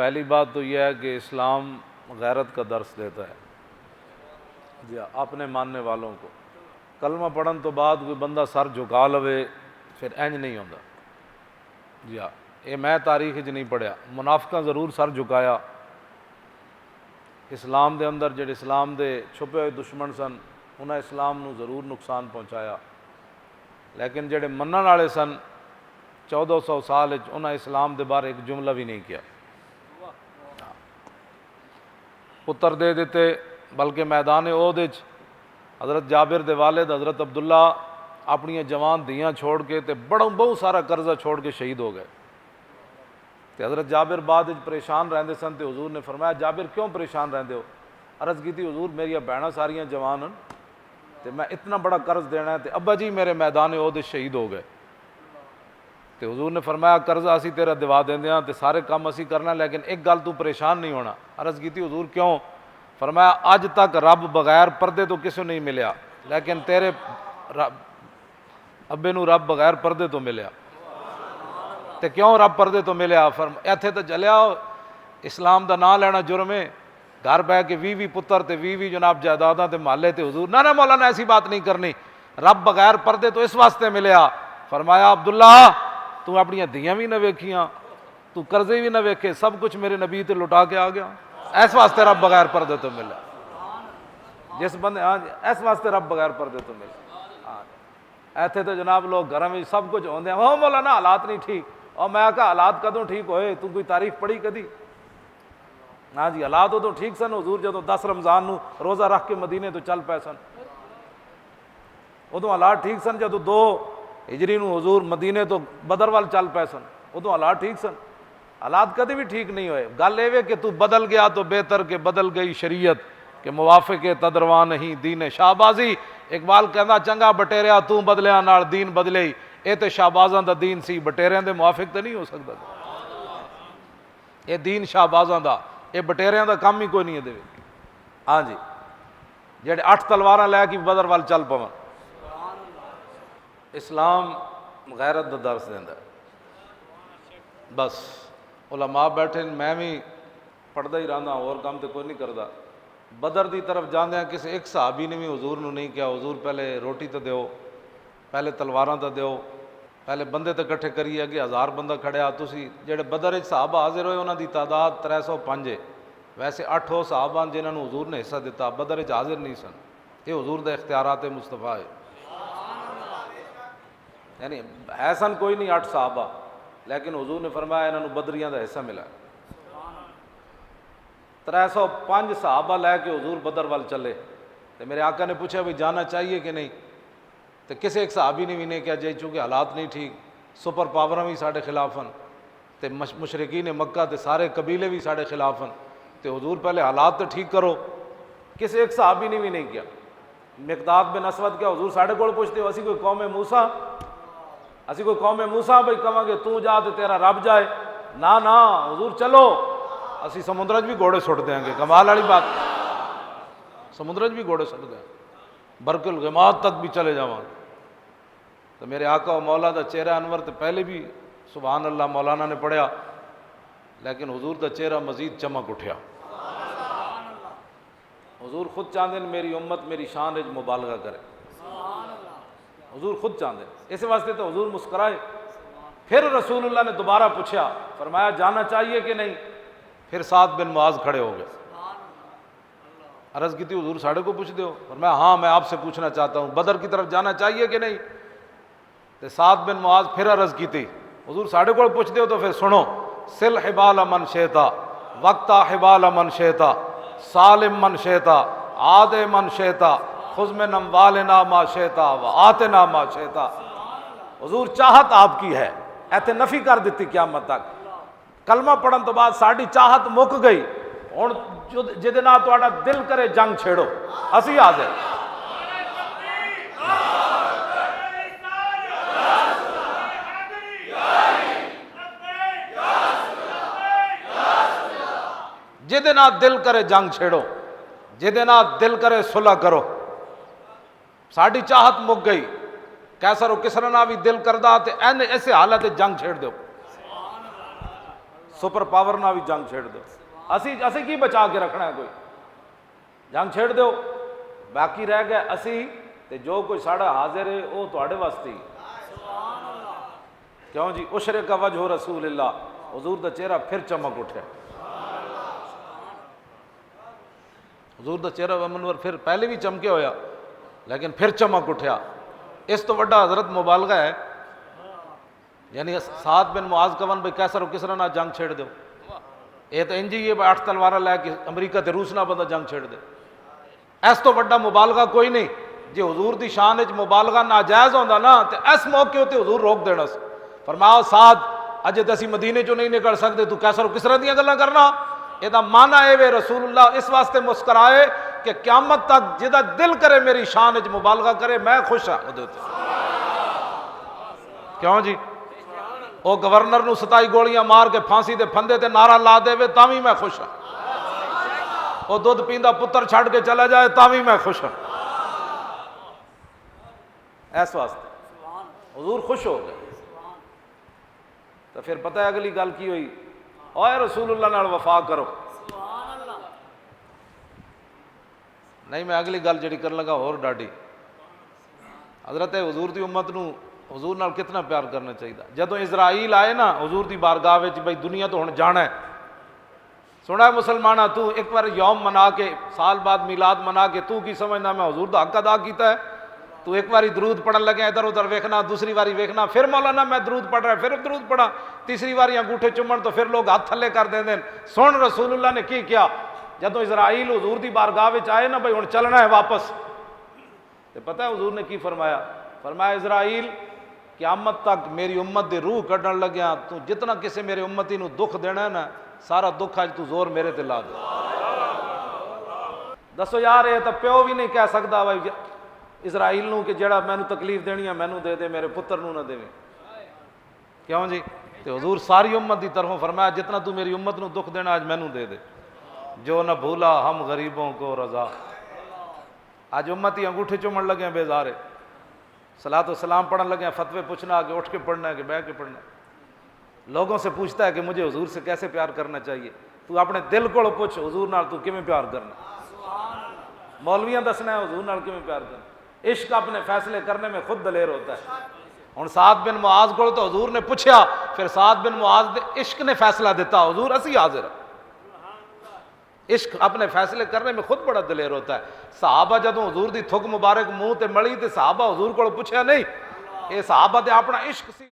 پہلی بات تو یہ ہے کہ اسلام غیرت کا درس دیتا ہے جی اپنے ماننے والوں کو. کلمہ پڑھن تو بعد کوئی بندہ سر جھکا لوے پھر انج نہیں ہوتا. جی ہاں یہ میں تاریخ نہیں پڑھیا, منافقاں ضرور سر جھکایا. اسلام دے اندر جڑے اسلام دے چھپے ہوئے دشمن سن انہاں اسلام نو ضرور نقصان پہنچایا, لیکن جڑے منن والے سن 1400 سال انہاں اسلام دے بارے ایک جملہ بھی نہیں کیا. پتر دے دیتے, بلکہ میدان احد حضرت جابر دے والد حضرت عبداللہ اپنی جوان دیاں چھوڑ کے تے بہت سارا قرضہ چھوڑ کے شہید ہو گئے. تے حضرت جابر بعد پریشان رہندے سن تے حضور نے فرمایا جابر کیوں پریشان رہندے ہو؟ عرض کی تھی حضور میری بہناں ساریاں جوان ہیں تے میں اتنا بڑا قرض دینا ہے تے ابا جی میرے میدان احد شہید ہو گئے. تے حضور نے فرمایا قرضہ اسی تیرا دوا دیندے ہاں تے سارے کام اسی کرنا, لیکن ایک گل تو پریشان نہیں ہونا. عرض کی تھی حضور کیوں؟ فرمایا اج تک رب بغیر پردے تو کسی نہیں ملیا, لیکن تیرے ابے نو رب بغیر پردے تو ملیا. تے کیوں رب پردے تو ملیا؟ ایتھے تو چلیا اسلام دا نام لینا جرم ہے, گھر بہ کے 20 پتر تے 20 جناب جائیداداں تے محلے تے حضور نہ مولانا ایسی بات نہیں کرنی, رب بغیر پردے تو اس واسطے ملیا. فرمایا عبداللہ تو اپنی دیاں بھی نہ ویکھیاں, تو قرضے بھی نہ ویکھے, سب کچھ میرے نبی تے لٹا کے آ گیا, اس واسطے رب بغیر پردے تو ملا. جس بندے اس واسطے رب بغیر پردے تو ملا. ایتھے تو جناب لوگ گھر میں سب کچھ ہوندے ہیں, او مولانا حالات نہیں ٹھیک, اور میں کہا حالات کدوں ٹھیک ہوئے؟ تو کوئی تاریخ پڑھی کدی؟ ہاں جی حالات تو ٹھیک سن. حضور جدوں 10 رمضان نو روزہ رکھ کے مدینے تو چل پے سن, ادوں حالات ٹھیک سن. جدوں 2 ہجری نو حضور مدینے تو بدر وال چل پے سن, ادوں حالات ٹھیک سن. حالات کدی بھی ٹھیک نہیں ہوئے. گل یہ کہ تو بدل گیا تو بہتر کہ بدل گئی شریعت, کہ موافق تدرواں نہیں دین شہبازی. اقبال کہندا چنگا بٹیریا تو بدلیاں نال دین بدلے, اے تے شہبازاں دا دین سی, بٹیریاں دے موافق تے نہیں ہو سکدا. اے دین شہبازاں دا, اے بٹیریاں دا کام ہی کوئی نہیں ہے. ہاں جی جڑے 8 تلواراں لے کے بدر وال چل پون. اسلام غیرت دا درس دیندا ہے. بس علماء بیٹھے, میں بھی پڑھدا ہی رہنا, اور کام تو کوئی نہیں کردا. بدر دی طرف جاندے ہیں کسی ایک صحابی نے بھی حضور نو نہیں کیا حضور پہلے روٹی تو دیو, پہلے تلواراں تو دیو, پہلے بندے تو کٹھے کریے کہ 1000 بندہ کھڑیا. تسی جڑے بدر وچ صحابہ حاضر ہوئے انہاں دی تعداد 305 ہے. ویسے 8 ہو صحابہ جنہاں نو حضور نے حصہ دیتا, بدر وچ حاضر نہیں سن. یہ حضور دے اختیارات مصطفیٰ ہے. یعنی ایسا کوئی نہیں 8 صحابہ, لیکن حضور نے فرمایا انہوں نے بدریاں دا حصہ ملا. 305 صحابہ لے کے حضور بدر وال چلے. تو میرے آقا نے پوچھا بھی جانا چاہیے کہ نہیں, تو کسی ایک صحابی نے بھی نہیں کیا جی چونکہ حالات نہیں ٹھیک, سپر پاوراں بھی ساڈے خلاف ہیں, تے مشرکین مکہ تے سارے قبیلے بھی ساڈے خلاف ہیں, تو حضور پہلے حالات تو ٹھیک کرو. کسی ایک صحابی نے بھی نہیں کیا. مقداد بن اسود کیا حضور ساڈے کول پوچھتے ہو, اسی کوئی قوم موسیٰ, اسی کوئی قوم موسیٰ بھائی کہاں گے تو جا تے تیرا رب جائے؟ نہ حضور چلو اسی سمندر بھی گھوڑے سٹ دیں گے. کمال والی بات, سمندر بھی گھوڑے سٹ دیں, برق الغماد تک بھی چلے جاواں. تو میرے آقا و مولا دا چہرہ انور تو پہلے بھی سبحان اللہ مولانا نے پڑھیا, لیکن حضور دا چہرہ مزید چمک اٹھیا. حضور خود چاہتے ہیں میری امت میری شان وچ مبالغہ کرے. حضور خود چاہتے ہیں, اس واسطے تو حضور مسکرائے. پھر رسول اللہ نے دوبارہ پوچھا, فرمایا جانا چاہیے کہ نہیں؟ پھر سعد بن معاذ کھڑے ہو گئے. عرض کی تھی حضور ساڑھے کو پوچھ دو. فرمایا ہاں میں آپ سے پوچھنا چاہتا ہوں بدر کی طرف جانا چاہیے کہ نہیں؟ تو سعد بن معاذ پھر عرض کی تھی حضور ساڑھے کو پوچھ دو. تو پھر سنو, سل حبال من شیتا وقتا حبال من شیتا سالم من شیتا عاد من شیتا خذ من اموالنا ما شیتا وآتنا ما شیتا. حضور چاہت آپ کی ہے, ایتھے نفی کر دیتی قیامت تک. کلمہ پڑھن تو بعد ساڑی چاہت مک گئی. ہن جدے نال تہاڈا دل کرے جنگ چھیڑو, اسی حاضر. جدے نال دل کرے جنگ چھیڑو, جدے نال دل کرے صلح کرو. ساڑی چاہت مک گئی. کیسر و کسرا نہ بھی دل کردا تے ایسے حالت جنگ چھیڑ دیو. سپر پاور نہ بھی جنگ چھیڑ دو، اسی کی بچا کے رکھنا ہے، کوئی جنگ چھیڑ دو، باقی رہ گئے اسی تے جو کوئی ساڑا حاضر ہے وہ تواڈے واسطے ہی۔ کیوں جی؟ اشرق وجہ رسول اللہ، حضور دا چہرہ پھر چمک اٹھیا، حضور دا چہرہ منور پھر پہلے بھی چمکے ہویا لیکن پھر چمک اٹھیا۔ اس تو وڈا حضرت مبالغہ ہے، یعنی سعد بن معاذ کون بھئی کیسر و کسرا نہ جنگ چھیڑ دو، یہ تو انجی یہ 8 تلوارہ لے کے امریکہ تے روس نہ بندہ جنگ چھیڑ دے، اس تو وڈا مبالغہ کوئی نہیں۔ جی حضور دی شان وچ مبالغہ ناجائز ہوندا نا تے اس موقع تے حضور روک دینا سی، فرمایا سعد اجے تے اسی مدینے چوں نہیں نکل سکتے، تو کیسر و کسرا دیاں گلاں کرنا؟ یہ دا معنی ہے وے رسول اللہ اس واسطے مسکرائے کہ قیامت تک جدا دل کرے میری شان وچ مبالغہ کرے میں خوش ہاں اودے تے۔ کیوں جی؟ او گورنر نو 27 گولیاں مار کے پھانسی دے پھندے تے نعرہ لا دے وے تاں وی میں خوش ہاں، او دودھ پیندا پتر چھڈ کے چلا جائے تاں وی میں خوش ہاں، اس واسطے حضور خوش ہو گئے۔ تو پھر پتہ ہے اگلی گل کی ہوئی؟ اوے رسول اللہ نال وفا کرو۔ نہیں میں اگلی گل جڑی کرن لگا اور ڈاڈی، حضرت حضور دی امت نو حضور نال کتنا پیار کرنا چاہیے۔ جدوں اسرائیل آئے نا حضور دی بارگاہ وچ بھئی دنیا تو ہن جانا ہے، سنا ہے مسلمانہ تو ایک بار یوم منا کے سال بعد میلاد منا کے تو کی سمجھنا میں حضور دا حق ادا کیتا ہے؟ تو ایک باری درود پڑھن لگے ادھر ادھر ویکھنا، دوسری باری ویکھنا، پھر مولانا میں درود پڑھ رہا ہے، پھر درود پڑھا، تیسری باری انگوٹھے چومن تو پھر لوگ ہاتھ تھلے کر دیں سن رسول اللہ نے کی کیا۔ جدوں اسرائیل حضور دی بارگاہ وچ آئے نا بھئی ہن چلنا ہے واپس، تے پتہ ہے حضور نے کی فرمایا؟ فرمایا اسرائیل قیامت تک میری امت دی روح کڈن لگیا تو جتنا کسے میرے امتی نو دکھ دینا ہے نا سارا دکھ اج تو زور میرے تے لا دے۔ دسو یار یہ تو پیو بھی نہیں کہہ سکتا بھائی اسرائیل نو کہ جڑا مینو تکلیف دینی ہے مینو دے دے، میرے پتر نو نہ دے۔ کیوں جی؟ تے حضور ساری امت دی طرفوں فرمایا جتنا تو میری امت نو دکھ دینا آج مینو دے دے، جو نہ بھولا ہم غریبوں کو رضا۔ آج امتی انگوٹھے چومن لگے ہیں بیزارے، صلاۃ و سلام پڑھن لگے ہیں، فتوے پوچھنا کہ اٹھ کے پڑھنا ہے کہ بیٹھ کے پڑھنا ہے، لوگوں سے پوچھتا ہے کہ مجھے حضور سے کیسے پیار کرنا چاہیے۔ تو اپنے دل کو پوچھ حضور نال تو کیویں پیار کرنا، مولویاں دسنا ہے حضور نال کیویں پیار کرنا۔ عشق اپنے فیصلے کرنے میں خود دلیر ہوتا ہے۔ ہن سعد بن معاذ کو تو حضور نے پوچھا، پھر سعد بن معاذ نے عشق نے فیصلہ دیتا، حضور اسی حاضر ہے۔ عشق اپنے فیصلے کرنے میں خود بڑا دلیر ہوتا ہے۔ صحابہ جدوں حضور دی تھک مبارک منہ تے مڑی تے صحابہ حضور کو پوچھا نہیں، اے صحابہ تے اپنا عشق سی۔